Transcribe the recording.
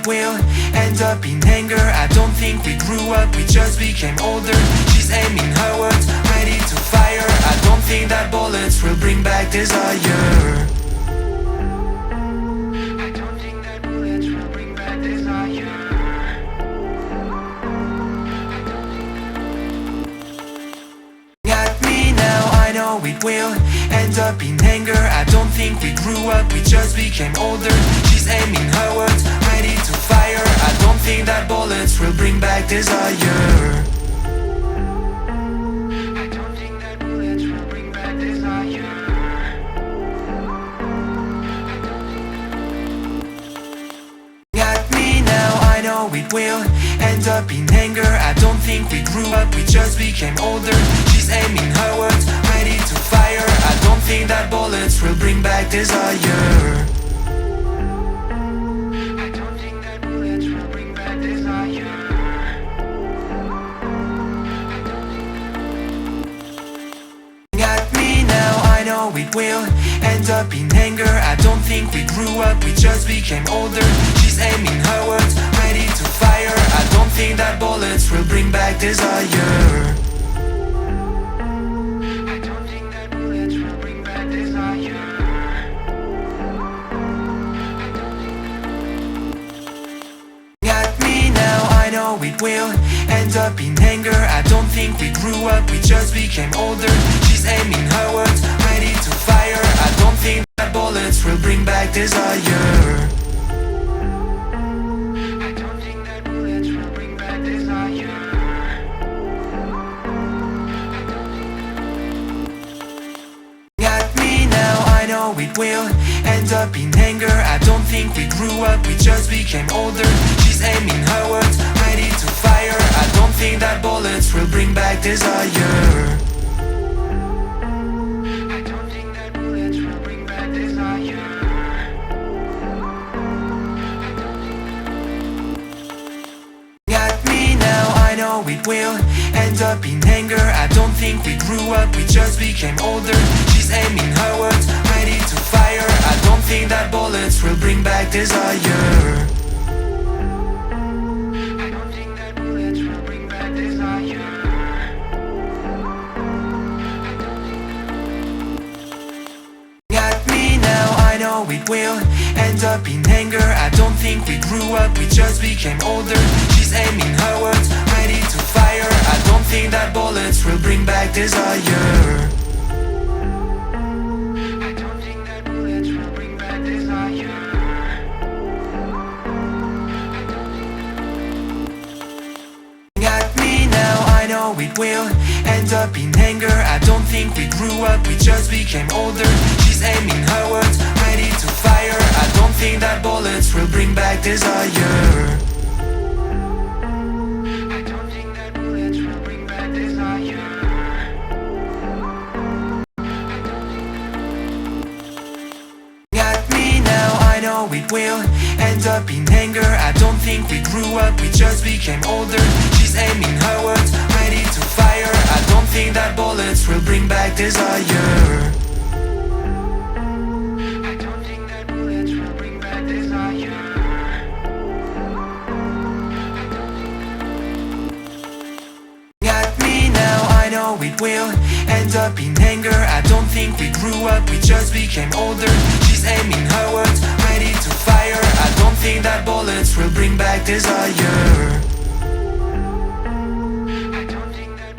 will end up in anger. I don't think we grew up, we just became older. She's aiming her words, ready to fire. I don't think that bullets will bring back desire. I don't think that bullets will bring back desire. At me now, I know it will end up in anger. I don't think we grew up, we just became older. She's aiming her words, ready to fire. I don't think that bullets will bring back desire. I don't think that bullets will bring back desire. At me now, I know it will end up in anger. I don't think we grew up, we just became older. She's aiming her words, ready to fire. I don't think that bullets will bring back desire. I don't think that bullets will bring back desire. At me now, I know it will end up in anger. I don't think we grew up, we just became older. She's aiming her words, ready to fire. I don't think that bullets will bring back desire. I don't think that bullets will bring back desire. At me now, I know it will end up in anger. I don't think we grew up, we just became older. She's aiming her words, ready to fire. I don't think that bullets will bring back desire. I don't think that bullets will bring back desire. At me now, I know it will end up in anger. I don't think we grew up, we just became older. She's aiming her words, ready to fire. I don't think that bullets will bring back desire. I don't think that bullets will bring back desire. At me now, I know it will end up in anger. I don't think we grew up, we just became older. She's aiming her words, ready to fire. I don't think that bullets will bring back desire. I don't think that bullets will bring back desire. At me now, I know it will end up in anger. I don't think we grew up, we just became older. She's aiming her words, ready to fire. I don't think that bullets will bring back desire. I don't think that bullets will bring back desire. At me now, I know it will end up in anger. I don't think we grew up, we just became older. She's aiming her words, ready to fire. I don't think that bullets will bring back desire. I don't think that bullets will bring back desire. At me now, I know it will end up in anger. I don't think we grew up, we just became older. She's aiming her words, ready to fire. I don't think that bullets will bring back desire. I don't think that bullets will bring back desire. At me now, I know it will end up in anger. I don't think we grew up, we just became older. She's aiming her words, ready to fire. I don't think that bullets will bring back desire.